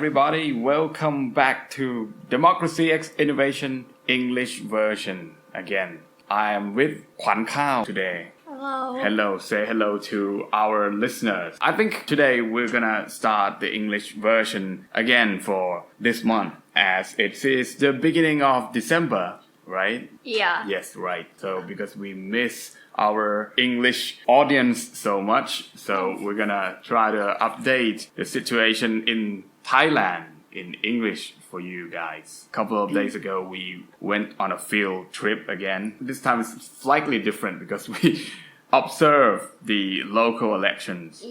everybody. Welcome back to Democracy X Innovation English version again. I am with Kwan Khao today. Hello. Hello, say hello to our listeners. I think today we're gonna start the English version again for this month as it is the beginning of December, right? Yeah. Yes, right. So because we miss our English audience so much, so we're gonna try to update the situation in Thailand in English for you guys. A couple of days ago, we went on a field trip again. This time it's slightly different because we observed the local elections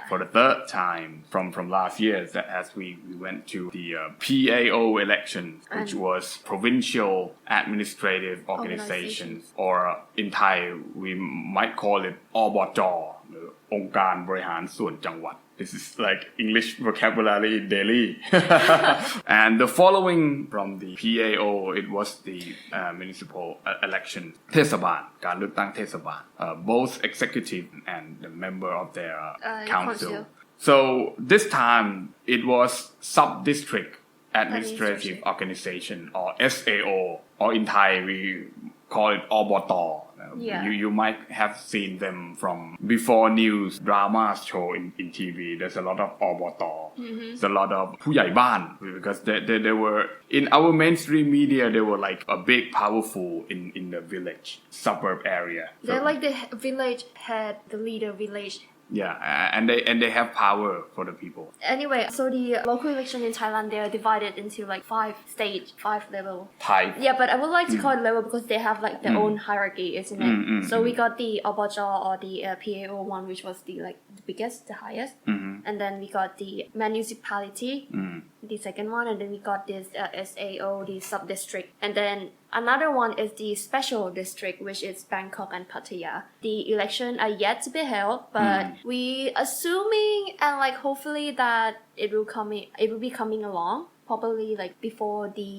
for the third time from last year as we went to the PAO elections, which was Provincial Administrative Organization, or in Thai we might call it อบจ องค์การบริหารส่วนจังหวัด. This is like English vocabulary daily. And the following from the PAO, it was the municipal election. เทศบาล การเลือกตั้งเทศบาล both executive and the member of their council. So this time it was sub-district administrative organization or SAO, or in Thai we call it อบต. You might have seen them from before news drama show in TV. There's a lot of อบต. There's a lot of ผู้ใหญ่บ้าน because they were in our mainstream media. They were like a big powerful in the village suburb area. They're like the village head, the leader village. Yeah, and they have power for the people. Anyway, so the local election in Thailand, they are divided into like 5 stage, 5 level. Type. Yeah, but I would like to call it level because they have like their own hierarchy, isn't it? So we got the อบจ or the PAO one, which was the like the biggest, the highest. And then we got the municipality, the second one, and then we got this SAO, the sub-district. And then another one is the special district, which is Bangkok and Pattaya. The election are yet to be held, but we assuming and like hopefully that it will be coming along, probably like before the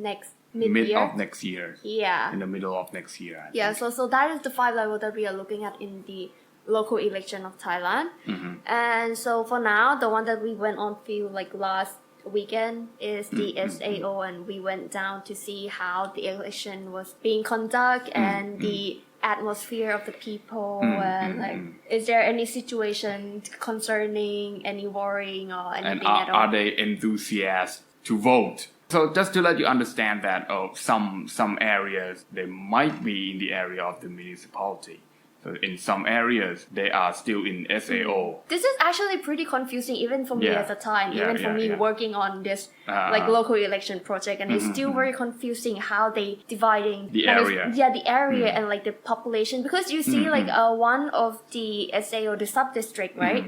next Mid of next year. Yeah. In the middle of next year. Yeah, so that is the 5 level that we are looking at in the local election of Thailand. And so for now, the one that we went on field like last weekend is the SAO, and we went down to see how the election was being conducted and the atmosphere of the people and like is there any situation concerning any worrying or anything at all? Are they enthusiastic to vote? So just to let you understand that some areas they might be in the area of the municipality. So in some areas, they are still in SAO. This is actually pretty confusing even for me at the time, even for me working on this like local election project, and it's still very confusing how they dividing the area. The area and like the population, because you see like one of the SAO, the sub-district, right,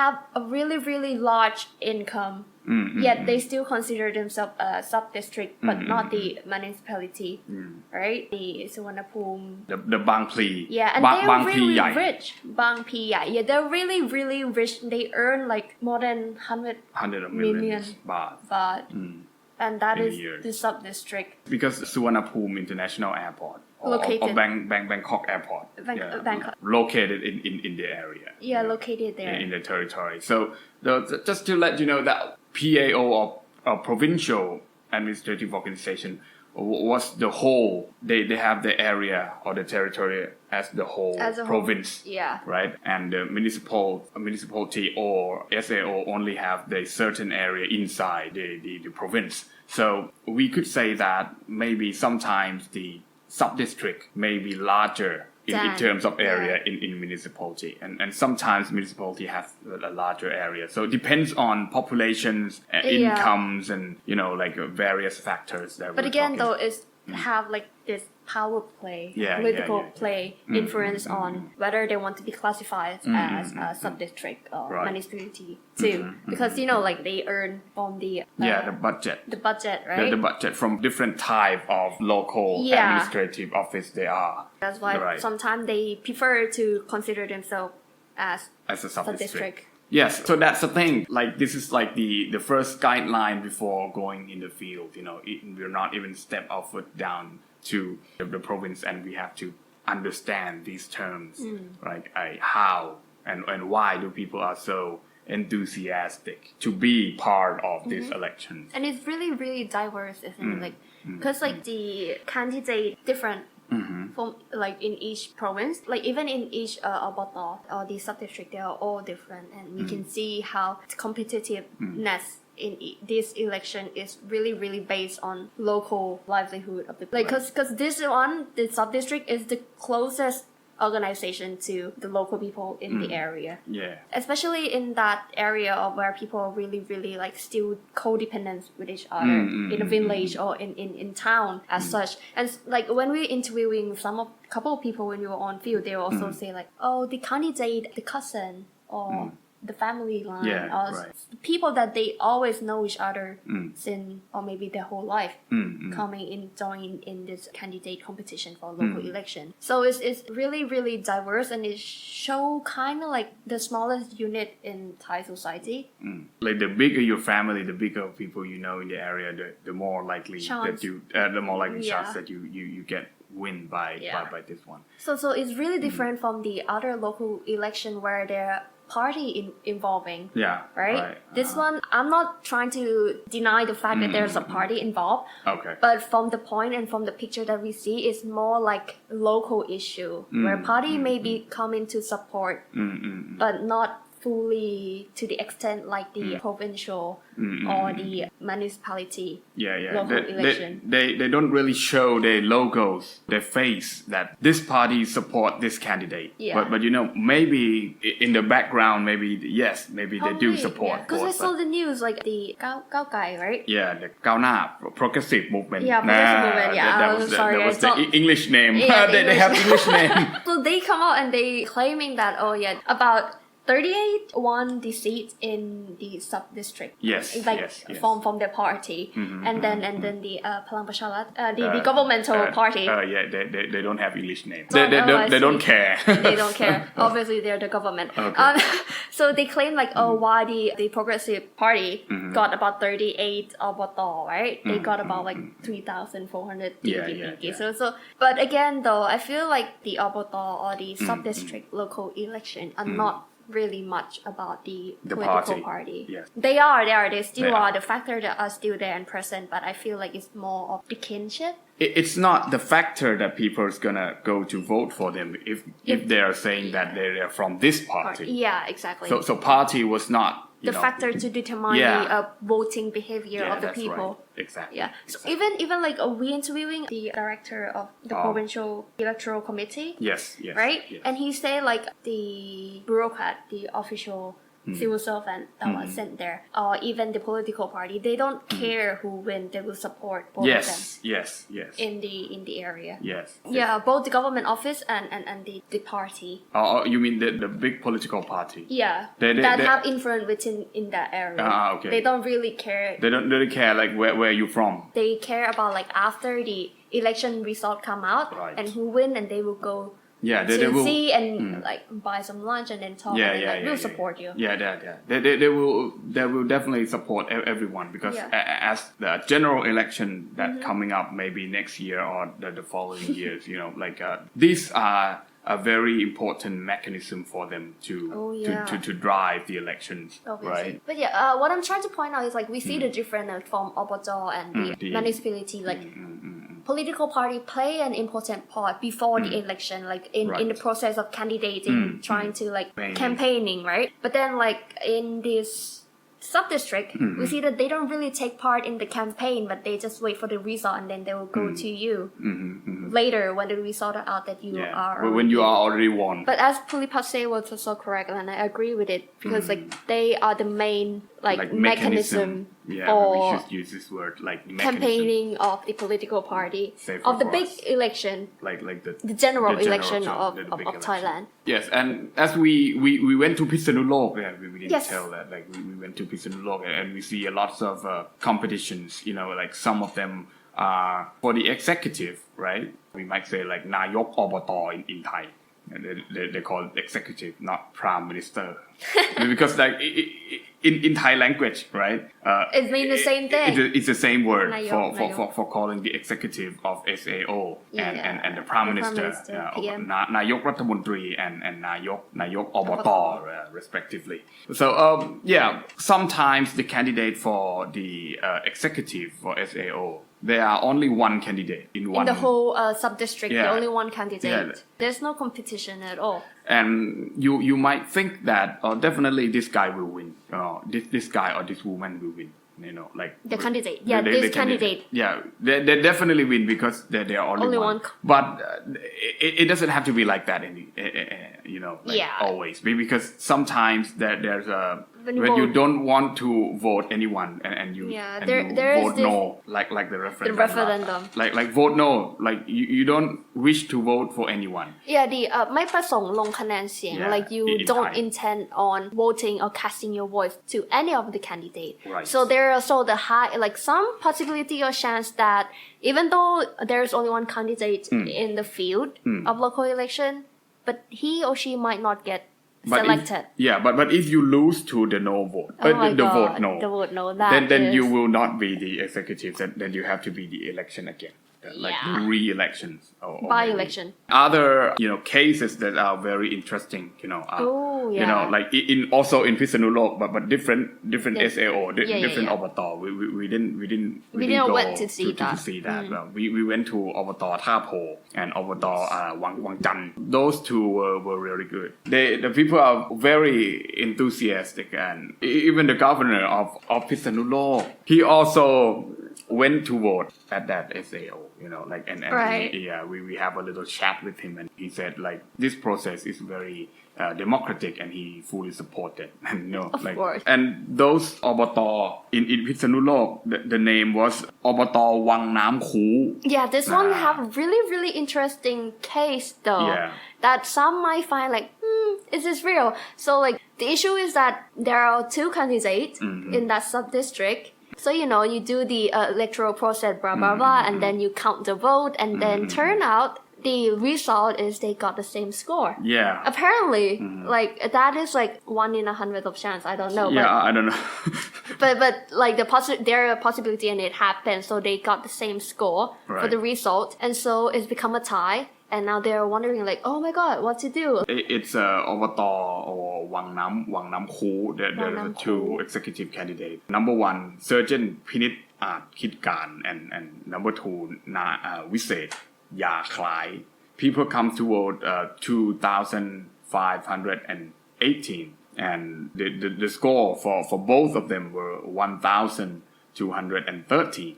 have a really, really large income. Yet they still consider themselves a sub-district, but not the municipality, right? The Suvarnabhumi. The Bang Pli. Yeah, and they're really rich. Bang Phi. Yeah, they're really, really rich. They earn like more than 100 million baht. And that is the sub-district. Because Suvarnabhumi International Airport. Or Bangkok Airport. Bangkok. Located in the area. Yeah, located there. In the territory. So just to let you know that PAO or Provincial Administrative Organization was the whole. They have the area or the territory as the whole province. Yeah. Right? And the municipality or SAO only have the certain area inside the province. So we could say that maybe sometimes the sub-district may be larger in terms of area in municipality, and sometimes municipality has a larger area, so it depends on populations, incomes, and like various factors that but again though it's have like this power play, political play, influence on whether they want to be classified as a sub-district or municipality too, because like they earn from the budget, right? The budget from different type of local administrative office they are. That's why sometimes they prefer to consider themselves as a sub-district. Yes, so that's the thing. Like this is like the first guideline before going in the field. We're not even step our foot down to the province, and we have to understand these terms, like how and why do people are so enthusiastic to be part of this election. And it's really, really diverse, isn't it? Like, because like the candidate different from like in each province, like even in each oboto or the sub-district, they are all different, and we can see how competitiveness in this election is really, really based on local livelihood of the like, because this one, the sub-district is the closest organization to the local people in the area. Yeah. Especially in that area of where people are really, really like still codependent with each other in a village or in town as such. And like when we're interviewing couple of people when we were on field, they will also say like, oh, the candidate, the cousin, or the family line, or people that they always know each other since or maybe their whole life coming in joining in this candidate competition for local election. So it's really, really diverse, and it show kind of like the smallest unit in Thai society. Like the bigger your family, the bigger people you know in the area, the more likely that you chance that you get win by this one. So it's really different from the other local election where there party involving. Right? This one, I'm not trying to deny the fact that there's a party involved. Okay. But from the point and from the picture that we see, it's more like local issue where party may be coming to support, but not fully to the extent like the provincial or the municipality local election. They don't really show their logos, their face that this party support this candidate. But you know, maybe in the background, maybe they do support. Because I saw the news like the Gao Gai, right? Yeah, the Gao Na Progressive Movement. Yeah, Progressive Movement. Yeah, that was the English name. They have English name. So they come out and they claiming that about 38 won the seat in the sub-district. From their party. And then the Palang Pracharat, the governmental party. They don't have English name. They don't care. They don't care. Obviously, they're the government. Okay. So they claim like, why the Progressive Party got about 38 oboto, right? They got about like 3,400 DPP. So, but again, though, I feel like the oboto or the sub-district local election are not really much about the political party. Yes. They still are. The factors that are still there and present, but I feel like it's more of the kinship. It's not the factor that people is gonna go to vote for them if they are saying that they're from this party. Yeah, exactly. So party was not the factor to determine the voting behavior of the people. Right. Exactly. Yeah. So even like we interviewing the director of the Provincial Electoral Committee. Yes. Right? Yes. And he said like the bureaucrat, the official civil servant that was sent there, or even the political party, they don't care who win. They will support both of them. Yes. In the area. Yes. Yeah, both the government office and the party. Oh, you mean the big political party? Yeah. That have influence within in that area. Okay. They don't really care. They don't really care like where you from. They care about like after the election result come out and who win, and they will go they will see and like buy some lunch and then talk and we'll support you. They will definitely support everyone because as the general election that coming up maybe next year or the following years, you know, like these are a very important mechanism for them to drive the elections. Obviously. Right? But what I'm trying to point out is like we see the difference from oboto and the municipality, like political party play an important part before the election, like in the process of candidating, trying to like campaigning, right? But then like in this sub-district, we see that they don't really take part in the campaign, but they just wait for the result and then they will go to you later when the result are out that you are when you are already won. But as Pulipat say was also correct, and I agree with it because like they are the main like mechanism for we should use this word like campaigning of the political party of the big election, like the general election of Thailand. Yes, and as we went to Pisanulok, we didn't tell that like we went to Pisanulok and we see a lots of competitions. You know, like some of them are for the executive, right? We might say like Nayok Oboto in Thai. They call it executive, not prime minister, because like in Thai language, right? It means the same thing. It's the same word Nayok. for calling the executive of SAO and the prime minister, PM. นายกรัฐมนตรี and นายกอบต respectively. So yeah, sometimes the candidate for the executive for SAO, there are only one candidate in the whole sub-district, Yeah. only one candidate. Yeah. There's no competition at all. And you might think that definitely this guy will win, this guy or this woman will win, like The candidate. Yeah, this candidate. Yeah, they definitely win because they are only one. But it doesn't have to be like that, always. Because sometimes there's a when you don't want to vote anyone and you vote no, like the referendum. Like vote no, like you don't wish to vote for anyone. Yeah, the ไม่ประสงค์ลงคะแนนเสียง Yeah, like you in don't Thai. intend on voting or casting your voice to any of the candidate. Right. So there are also the high, like some possibility or chance that even though there's only one candidate in the field of local election, but he or she might not get selected. But if you lose to the no vote, the vote no, the vote no, that then is- you will not be the executive. Then you have to be the election again, like the re-elections or by-election. maybe other cases that are very interesting. Like also in Pisanulok, but different Yeah. SAO, different yeah. obata. We didn't didn't go went to see that. Well, we went to obata Tha Po and obata Wang Chan. Those two were really good. The people are very enthusiastic, and even the governor of Pisanulok, he also went to vote at that SAO, and Right. we have a little chat with him, and he said like this process is very democratic, and he fully supported. Of course. And those obata in Pisanulok, the name was obata Wang Nam Khu. Yeah, this one have really, really interesting case though. Yeah. That some might find like, is this real? So like the issue is that there are two candidates in that sub-district. So you do the electoral process, blah blah blah, and then you count the vote, and then turn out the result is they got the same score. Yeah. Apparently, like that is like 1 in 100 of chance. I don't know. Yeah, I don't know. But like there are a possibility and it happened, so they got the same score for Right. the result, and so it's become a tie. And now they're wondering like, oh my god, what to do? It's obata or Wang Nam Khu. There's Nam two Khu. executive candidates. Number one, Surgeon Pinit Kit Kan, and number two,วิเศษยาคล้าย People come to vote 2,518, and the score for both of them were 1,230.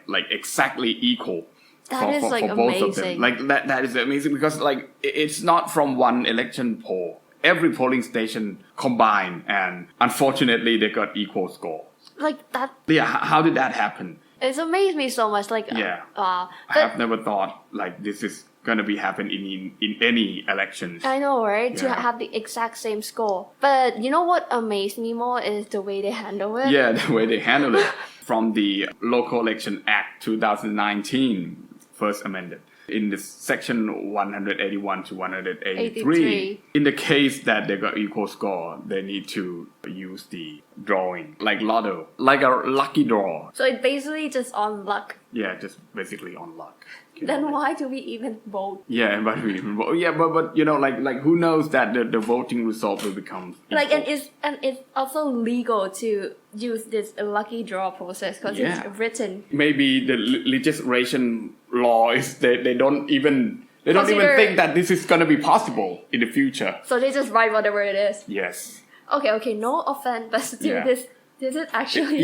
Like exactly equal. That is like for both of them. amazing. Like that is amazing because like it's not from one election poll. Every polling station combined, and unfortunately they got equal score. Like that, Yeah, how did that happen? it's amazed me so much. Like I but have never thought like this is gonna be happen in any elections. I know, right? To Yeah. have the exact same score. But you know what amazed me more is the way they handle it. Yeah, the way they handle it. From the Local Election Act 2019, first amended. In the section 181 to 183, in the case that they got equal score, they need to use the drawing, like lotto, like a lucky draw. So it's basically just on luck. Yeah, just basically on luck. Then why do we even vote? Yeah, but like who knows that the voting result will become equal. Like and it's also legal to use this lucky draw process because Yeah. it's written. Maybe the legislation law is they don't even Consider- think that this is gonna be possible in the future. So they just write whatever it is. Yes. Okay, no offense, but still Yeah. this is actually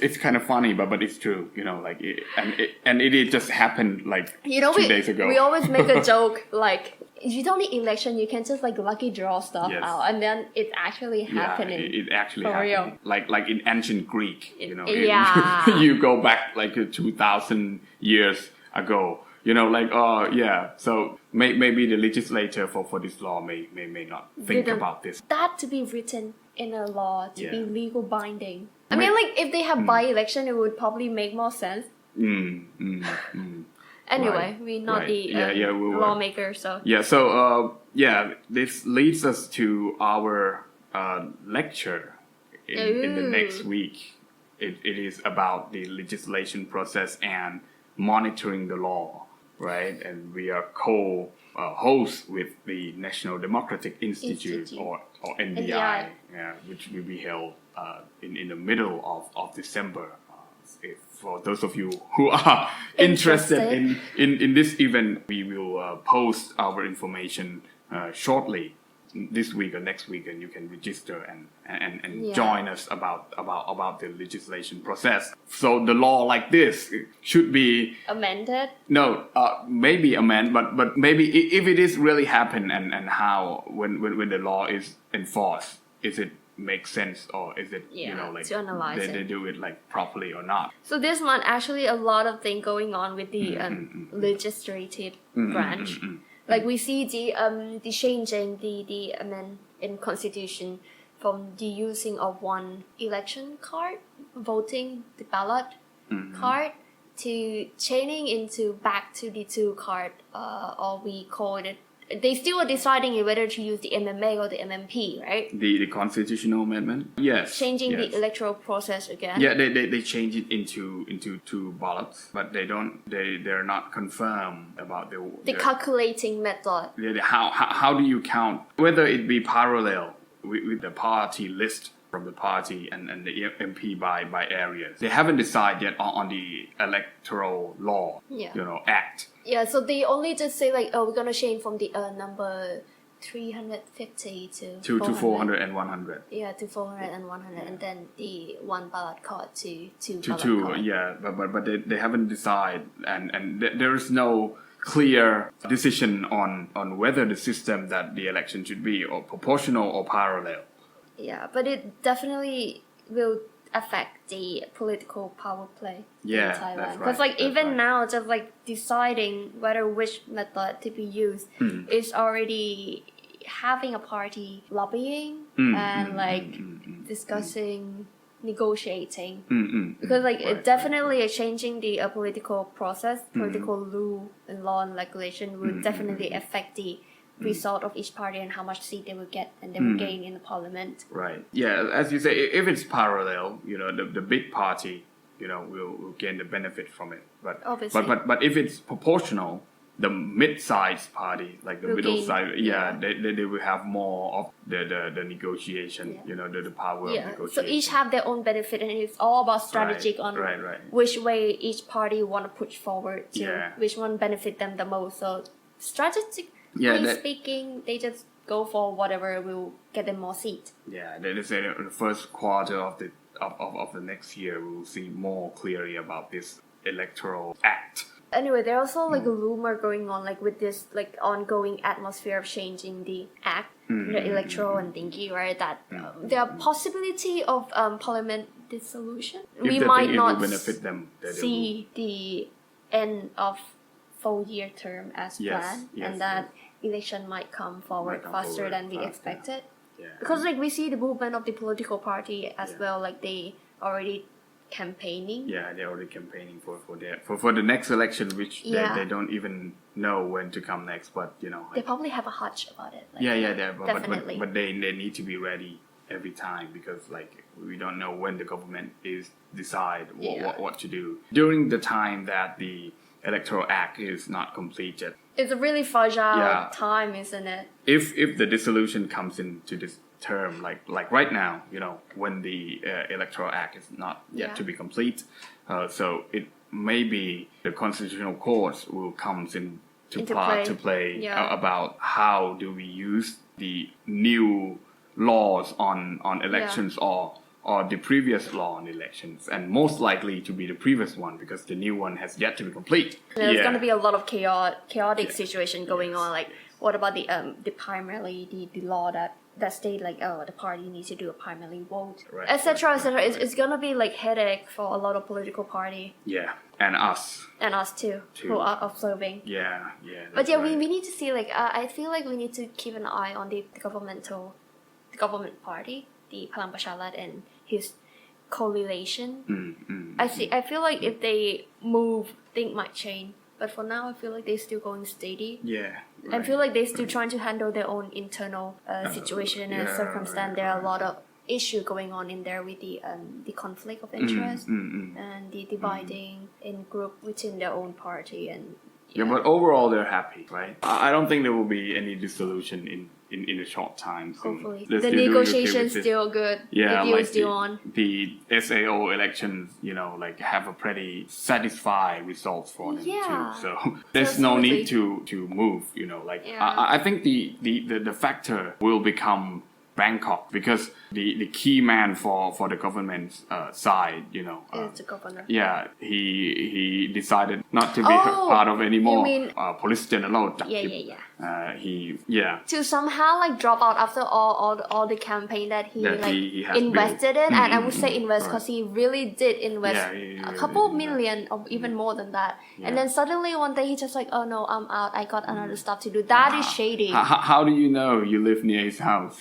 It's kind of funny, but it's true, it just happened like 2 days ago. we always make a joke like you don't need election, you can just like lucky draw stuff Yes. out, and then it's actually happening. Yeah, it actually For real. happened. Like in ancient Greek, Yeah. you go back like 2,000 years ago. So maybe the legislator for this law may not think Didn't- about this. That to be written in a law to be Yeah. legal binding. I mean, like if they have by-election, it would probably make more sense. Anyway, Right. we're not Right. the we were. lawmaker, so This leads us to our lecture in the next week. It is about the legislation process and monitoring the law, right? And we are hosts with the National Democratic Institute. or NDI, which will be held in the middle of December. For those of you who are interested in this event, we will post our information shortly this week or next week, and you can register and join us about the legislation process. So the law like this should be amended. No, maybe amend, but maybe if it is really happen and how when the law is enforced, is it make sense or is it like to analyze they do it like properly or not? So this month actually a lot of things going on with the legislative branch. Like we see the changing the amend in constitution from the using of one election card, voting the ballot card, to changing into back to the two card, or we call it. They still are deciding whether to use the MMA or the MMP, right? The constitutional amendment, yes. Changing the electoral process again. Yeah, they change it into two ballots, but they're not confirmed about the calculating method. How do you count whether it be parallel with the party list from the party and the MP by areas. They haven't decided yet on the electoral law, act. Yeah, so they only just say like, oh, we're gonna change from the number 350 to 400 and 100. Yeah, to 400 and 100, and then the one ballot card to two. Yeah, but they haven't decided, and there is no clear decision on whether the system that the election should be or proportional or parallel. Yeah, but it definitely will affect the political power play in Thailand. Because even now, just like deciding whether which method to be used is already having a party lobbying and discussing, negotiating. Because it definitely is changing the political process, political rule and law and regulation will definitely affect the result of each party and how much seat they will get and they will gain in the parliament. Right. Yeah, as you say, if it's parallel, the big party, will gain the benefit from it. But obviously. But if it's proportional, the mid-sized party, like the middle size, they will have more of the negotiation, the power of negotiation. So each have their own benefit, and it's all about strategic on which way each party want to push forward to, which one benefit them the most. So strategic. Speaking, they just go for whatever will get them more seats. Yeah, they say in the first quarter of the next year we will see more clearly about this Electoral Act. Anyway, there's also a rumor going on with this ongoing atmosphere of changing the act, the electoral and thingy, right? That there are possibility of parliament dissolution. We might not see the end of 4-year term as planned, and that election might come forward faster than we expected. Because we see the movement of the political party as well, they already campaigning. Yeah, they're already campaigning for the next election, which they don't even know when to come next. But they probably have a hunch about it. Definitely. But they need to be ready every time because we don't know when the government is decide what to do during the time that the Electoral Act is not completed. It's a really fragile time, isn't it? If the dissolution comes into this term, like right now, when the Electoral Act is not yet to be complete, so it may be the constitutional courts will come into play about how do we use the new laws on elections or the previous law on elections, and most likely to be the previous one because the new one has yet to be complete. There's going to be a lot of chaotic situation going on. What about the primary, the law that state the party needs to do a primary vote, etc. It's going to be headache for a lot of political party. Yeah, and us too, who are observing. Yeah. But we need to see I feel we need to keep an eye on the government party, the Palang Pracharat and his correlation. I feel if they move, things might change. But for now, I feel like they're still going steady. Yeah. I feel like they're still trying to handle their own internal situation and circumstance. There are a lot of issue going on in there with the conflict of interest and the dividing in group within their own party and yeah, but overall they're happy, right? I don't think there will be any dissolution in a short time soon. hopefully They're the still doing okay negotiations with it. still good. Yeah, the deal like still on. the SAO elections, like have a pretty satisfying results for them Yeah. too. So there's no need to move. Yeah. I think the factor will become Bangkok because the key man for the government's side, Is the governor. yeah, he decided not to be part of anymore. You mean Police General. yeah. He To somehow like drop out after all the campaign that he has invested built. in, and I would say invest because he really did invest he a couple really did million or even more than that. Yeah. And then suddenly one day he just like, oh no, I'm out. I got another stuff to do. That is shady. How do you know you live near his house?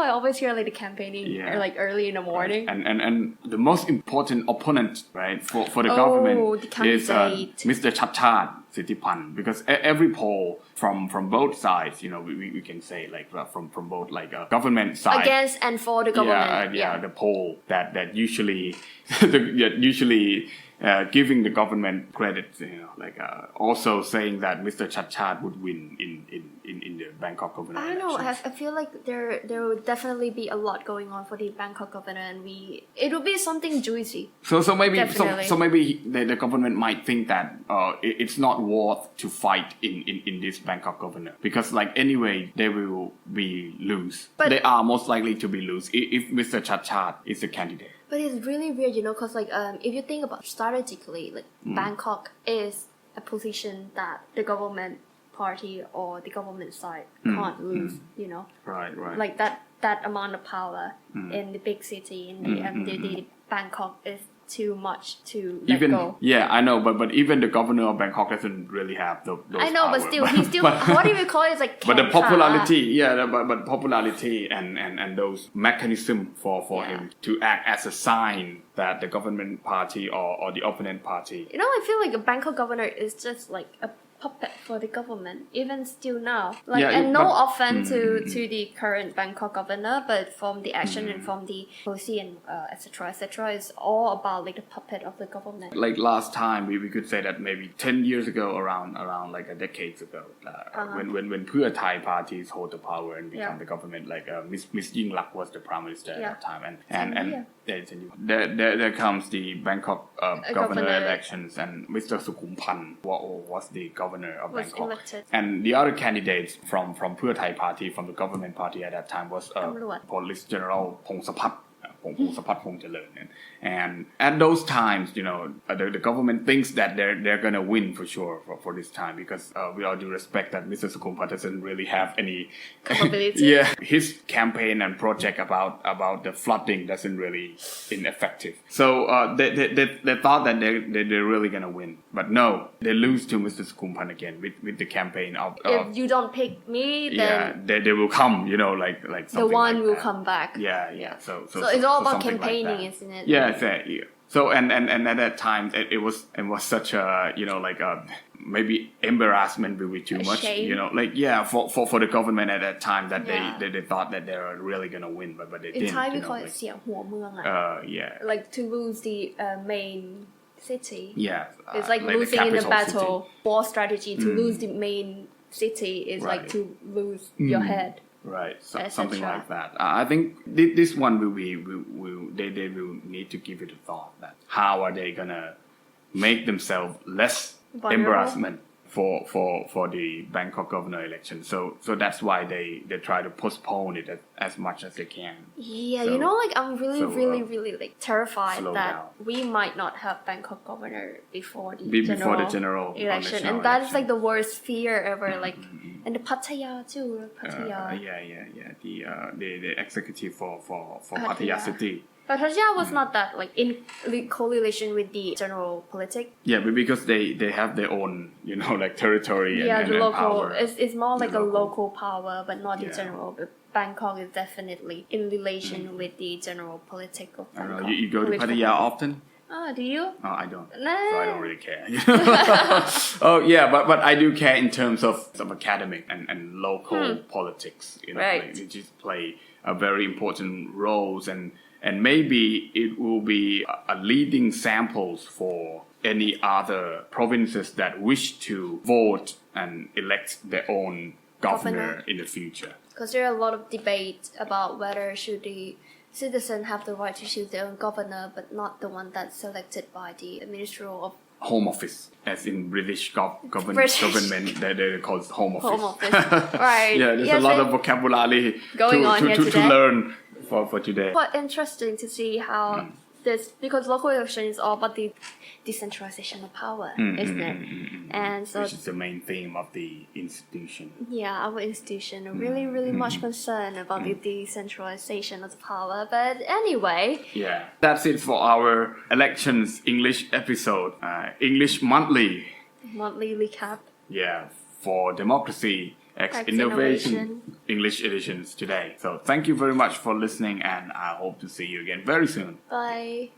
I always hear like the campaigning like early in the morning. And the most important opponent, right, for the Oh, government the is candidate. Mr. Chatchat Sittipan, because every poll from both sides, we can say like from both like government side Against and for the government. the poll that usually giving the government credit, also saying that Mr. Chatchat would win in the Bangkok governor I don't know. I elections. feel like there will definitely be a lot going on for the Bangkok governor, and it will be something juicy. So maybe Definitely. so maybe the government might think that it's not worth to fight in this Bangkok governor because like anyway they will be lose. But- they are most likely to be lose if Mr. Chatchat is the candidate. But it's really weird, because like if you think about strategically, like Bangkok is a position that the government party or the government side can't lose. Right. Like that amount of power in the big city in the Bangkok is too much to let go. Yeah, I know, but even the governor of Bangkok doesn't really have those I know, power. but still, he's still. What do we call it? It's like. But the Kenta. popularity, but popularity and those mechanism for him to act as a sign that the government party or the opponent party. I feel like a Bangkok governor is just like a puppet for the government, even still now. And no offense to the current Bangkok governor, but from the action and from the policy and etc., is all about like the puppet of the government. Like last time, we could say that maybe 10 years ago, around like a decade ago, when Pheu Thai parties hold the power and become the government, like Miss Yingluck was the prime minister at that time, and there comes the Bangkok governor elections, and Mr. Sukhumpan was the governor of Was Bangkok, elected. and the other candidates from Pheu Thai party, from the government party at that time, was Police General Pongsapat Phongjalern. And at those times, the government thinks that they're gonna win for sure for this time because with all due respect that Mr. Sukhumpat doesn't really have any Capability. his campaign and project about the flooding doesn't really ineffective. So they thought that they're really gonna win, but no, they lose to Mr. Sukhumpat again with the campaign of If you don't pick me, then they will come, like the something one like will that. come back. Yeah. So it's all about something like campaigning, that. isn't it? Yeah, exactly. So and at that time it was such a like a maybe embarrassment will be too much. Shame. For the government at that time that Yeah. they thought that they were really gonna win, but they In didn't. Thai we call it เสียหัวเมือง like to lose the main city. Yeah. It's like the losing in the capital battle. city. War strategy to lose the main city is like Right. to lose your head. Right, etc. something like that. I think this one they will need to give it a thought that how are they gonna make themselves less Vulnerable. embarrassment for the Bangkok governor election. So that's why they try to postpone it as much as they can. Yeah, I'm really like terrified slow that down. we might not have Bangkok governor before the Before the general election, national and that is election. like the worst fear ever. Like, and the Pattaya too, Pattaya. The executive for Pattaya. Pattaya City. But Pattaya was not that like in correlation with the general politic. Yeah, but because they have their own, like territory and The local. power. It's more like The a local power, but not the Yeah. general. But Bangkok is definitely in relation with the general political. I don't know. You go to Pattaya often? Oh, do you? Oh, I don't. Nah. So I don't really care. Oh yeah, but I do care in terms of academic and local politics. You know, Right. like, they just play a very important roles and maybe it will be a leading samples for any other provinces that wish to vote and elect their own governor in the future. Because there are a lot of debate about whether should the citizen have the right to choose their own governor, but not the one that's selected by the Ministerial of Home Office, as in British government that they call it Home Office. Home Office. Right. Yeah, there's a lot of vocabulary going on here to today. learn for today. Quite interesting to see how this, because local election is all about the decentralization of power, isn't it? And so, which is the main theme of the institution. yeah, our institution are really much concerned about the decentralization of the power. But anyway, Yeah, that's it for our elections English episode. English monthly. recap. Yeah, for democracy. X Innovation English editions today. So thank you very much for listening and I hope to see you again very soon. Bye.